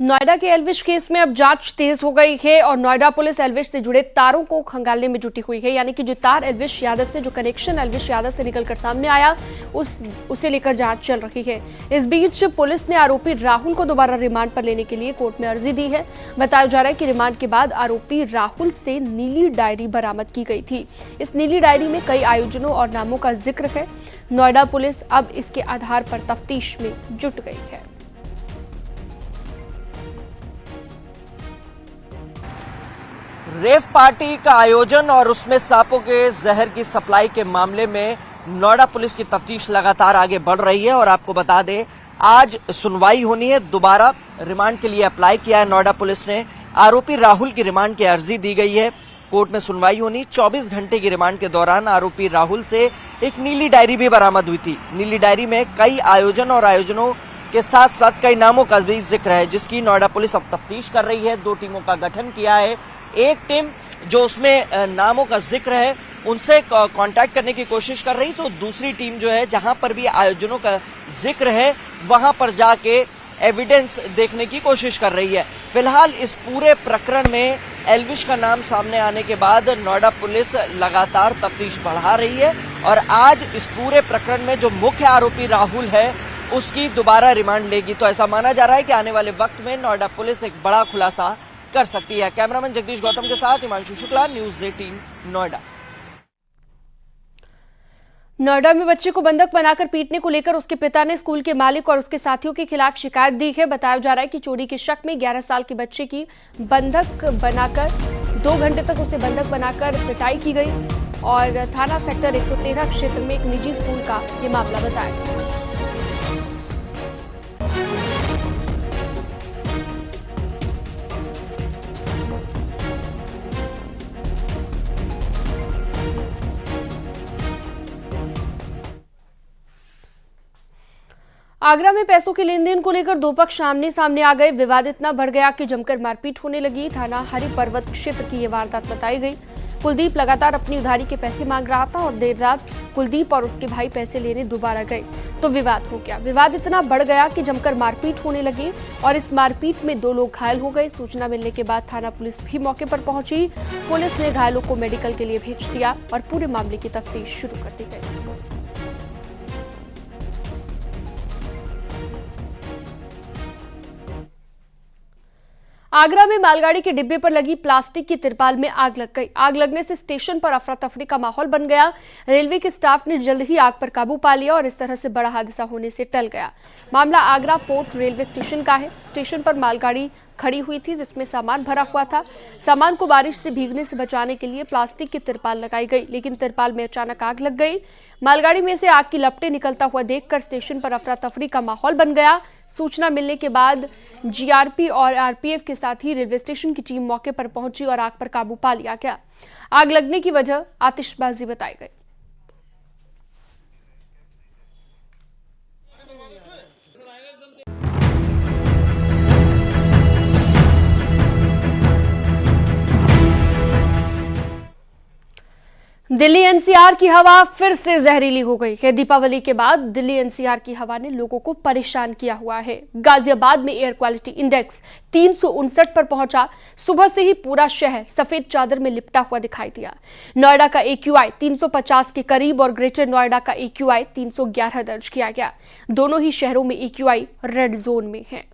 नोएडा के एल्विश केस में अब जांच तेज हो गई है और नोएडा पुलिस एल्विश से जुड़े तारों को खंगालने में जुटी हुई है। यानी कि जो तार एल्विश यादव से, जो कनेक्शन एल्विश यादव से निकलकर सामने आया, उसे लेकर जांच चल रही है। इस बीच पुलिस ने आरोपी राहुल को दोबारा रिमांड पर लेने के लिए कोर्ट में अर्जी दी है। बताया जा रहा है कि रिमांड के बाद आरोपी राहुल से नीली डायरी बरामद की गई थी। इस नीली डायरी में कई आयोजनों और नामों का जिक्र है। नोएडा पुलिस अब इसके आधार पर तफ्तीश में जुट गई है। रेव पार्टी का आयोजन और उसमें सांपों के जहर की सप्लाई के मामले में नोएडा पुलिस की तफ्तीश लगातार आगे बढ़ रही है। और आपको बता दें, आज सुनवाई होनी है। दोबारा रिमांड के लिए अप्लाई किया है नोएडा पुलिस ने। आरोपी राहुल की रिमांड की अर्जी दी गई है। कोर्ट में सुनवाई होनी। 24 घंटे की रिमांड के दौरान आरोपी राहुल से एक नीली डायरी भी बरामद हुई थी। नीली डायरी में कई आयोजन और आयोजनों के साथ साथ कई नामों का भी जिक्र है, जिसकी नोएडा पुलिस अब तफ्तीश कर रही है। 2 टीमों का गठन किया है। एक टीम जो उसमें नामों का जिक्र है उनसे कांटेक्ट करने की कोशिश कर रही, तो दूसरी टीम जो है जहां पर भी आयोजनों का जिक्र है वहां पर जाके एविडेंस देखने की कोशिश कर रही है। फिलहाल इस पूरे प्रकरण में एल्विश का नाम सामने आने के बाद नोएडा पुलिस लगातार तफ्तीश बढ़ा रही है और आज इस पूरे प्रकरण में जो मुख्य आरोपी राहुल है उसकी दोबारा रिमांड लेगी। तो ऐसा माना जा रहा है कि आने वाले वक्त में नोएडा पुलिस एक बड़ा खुलासा कर सकती है। कैमरामैन जगदीश गौतम के साथ हिमांशु शुक्ला, न्यूज़ 18 नोएडा। नोएडा में बच्चे को बंधक बनाकर पीटने को लेकर उसके पिता ने स्कूल के मालिक और उसके साथियों के खिलाफ शिकायत दी है। बताया जा रहा है कि चोरी के शक में 11 साल के बच्चे की बंधक बनाकर 2 घंटे तक उसे बंधक बनाकर पिटाई की गई और थाना सेक्टर 113 क्षेत्र में एक निजी स्कूल का ये मामला बताया गया। आगरा में पैसों के लेन देन को लेकर 2 पक्ष आमने सामने आ गए। विवाद इतना बढ़ गया कि जमकर मारपीट होने लगी। थाना हरि पर्वत क्षेत्र की ये वारदात बताई गई। कुलदीप लगातार अपनी उधारी के पैसे मांग रहा था और देर रात कुलदीप और उसके भाई पैसे लेने दोबारा गए तो विवाद हो गया। विवाद इतना बढ़ गया कि जमकर मारपीट होने लगी और इस मारपीट में 2 लोग घायल हो गए। सूचना मिलने के बाद थाना पुलिस भी मौके पर पहुंची। पुलिस ने घायलों को मेडिकल के लिए भेज दिया और पूरे मामले की तफ्तीश शुरू कर दी गई। आगरा में मालगाड़ी के डिब्बे पर लगी प्लास्टिक की तिरपाल में आग लग गई। आग लगने से स्टेशन पर अफरा तफरी का माहौल बन गया। रेलवे के स्टाफ ने जल्द ही आग पर काबू पा लिया और इस तरह से बड़ा हादसा होने से टल गया। मामला आगरा फोर्ट रेलवे स्टेशन का है। स्टेशन पर मालगाड़ी खड़ी हुई थी जिसमें सामान भरा हुआ था। सामान को बारिश से भीगने से बचाने के लिए प्लास्टिक की तिरपाल लगाई गई, लेकिन तिरपाल में अचानक आग लग गई। मालगाड़ी में से आग की लपटें निकलता हुआ देखकर स्टेशन पर अफरा तफरी का माहौल बन गया। सूचना मिलने के बाद जीआरपी और आरपीएफ के साथ ही रेलवे स्टेशन की टीम मौके पर पहुंची और आग पर काबू पा लिया गया। आग लगने की वजह आतिशबाजी बताई गई। दिल्ली एनसीआर की हवा फिर से जहरीली हो गई है। दीपावली के बाद दिल्ली एनसीआर की हवा ने लोगों को परेशान किया हुआ है। गाजियाबाद में एयर क्वालिटी इंडेक्स 359 पर पहुंचा। सुबह से ही पूरा शहर सफेद चादर में लिपटा हुआ दिखाई दिया। नोएडा का AQI 350 के करीब और ग्रेटर नोएडा का AQI 311 दर्ज किया गया। दोनों ही शहरों में AQI रेड जोन में है।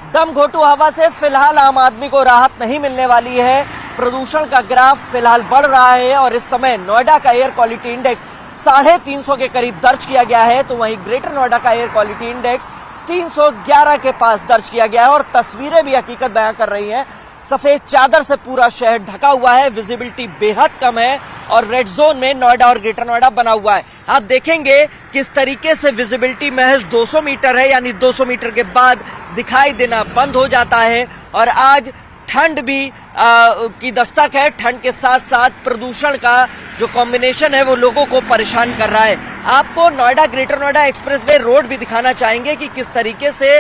दम घोटू हवा से फिलहाल आम आदमी को राहत नहीं मिलने वाली है। प्रदूषण का ग्राफ फिलहाल बढ़ रहा है और इस समय नोएडा का एयर क्वालिटी इंडेक्स 350 के करीब दर्ज किया गया है, तो वहीं ग्रेटर नोएडा का एयर क्वालिटी इंडेक्स 311 के पास दर्ज किया गया है। और तस्वीरें भी हकीकत बयां कर रही हैं। सफेद चादर से पूरा शहर ढका हुआ है, विजिबिलिटी बेहद कम है और रेड जोन में नोएडा और ग्रेटर नोएडा बना हुआ है। आप देखेंगे किस तरीके से विजिबिलिटी महज 200 मीटर है, यानी 200 मीटर के बाद दिखाई देना बंद हो जाता है। और आज ठंड भी की दस्तक है। ठंड के साथ साथ प्रदूषण का जो कॉम्बिनेशन है वो लोगों को परेशान कर रहा है। आपको Noida greater Noida expressway road भी दिखाना चाहेंगे कि किस तरीके से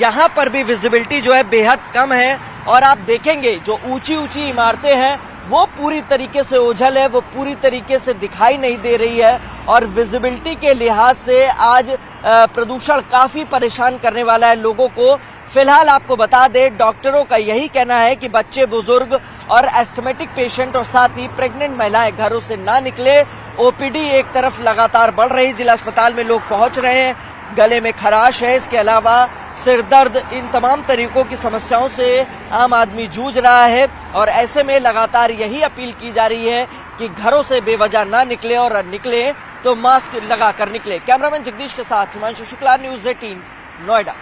यहाँ पर भी विजिबिलिटी जो है बेहद कम है। और आप देखेंगे जो ऊंची ऊंची इमारतें हैं वो पूरी तरीके से ओझल है, वो पूरी तरीके से दिखाई नहीं दे रही है और विजिबिलिटी के लिहाज से आज प्रदूषण काफी परेशान करने वाला है लोगों को। फिलहाल आपको बता दें, डॉक्टरों का यही कहना है कि बच्चे, बुजुर्ग और एस्थमेटिक पेशेंट और साथ ही प्रेग्नेंट महिलाएं घरों से ना निकले। ओपीडी एक तरफ लगातार बढ़ रही, जिला अस्पताल में लोग पहुंच रहे हैं, गले में खराश है, इसके अलावा सिर दर्द, इन तमाम तरीकों की समस्याओं से आम आदमी जूझ रहा है और ऐसे में लगातार यही अपील की जा रही है कि घरों से बेवजह ना निकले और निकले तो मास्क लगाकर निकले। कैमरामैन जगदीश के साथ हिमांशु शुक्ला, न्यूज़ 18, नोएडा।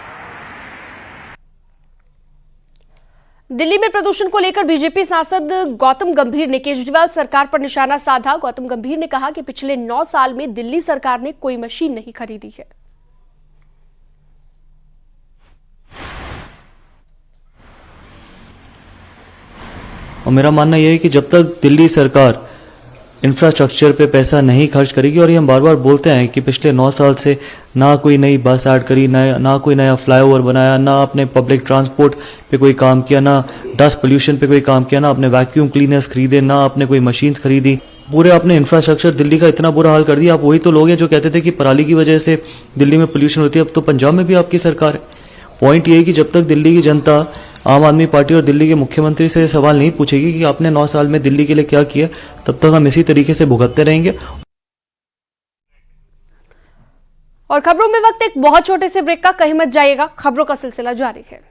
दिल्ली में प्रदूषण को लेकर बीजेपी सांसद गौतम गंभीर ने केजरीवाल सरकार पर निशाना साधा। गौतम गंभीर ने कहा कि पिछले 9 साल में दिल्ली सरकार ने कोई मशीन नहीं खरीदी है। और मेरा मानना यह है कि जब तक दिल्ली सरकार इंफ्रास्ट्रक्चर पे पैसा नहीं खर्च करेगी, और ये हम बार बार बोलते हैं कि पिछले 9 साल से ना कोई नई बस ऐड करी, ना कोई नया फ्लाईओवर बनाया, ना आपने पब्लिक ट्रांसपोर्ट पे कोई काम किया, ना डस्ट पोल्यूशन पे कोई काम किया, ना आपने वैक्यूम क्लीनर्स खरीदे, ना आपने कोई मशीन्स खरीदी। पूरे आपने इंफ्रास्ट्रक्चर दिल्ली का इतना बुरा हाल कर दिया। आप वही तो लोग हैं जो कहते थे कि पराली की वजह से दिल्ली में पोल्यूशन होती है। अब तो पंजाब में भी आपकी सरकार है। पॉइंट ये है कि जब तक दिल्ली की जनता आम आदमी पार्टी और दिल्ली के मुख्यमंत्री से सवाल नहीं पूछेगी कि आपने 9 साल में दिल्ली के लिए क्या किया, तब तक हम इसी तरीके से भुगतते रहेंगे। और खबरों में वक्त एक बहुत छोटे से ब्रेक का, कहीं मत जाइएगा, खबरों का सिलसिला जारी है।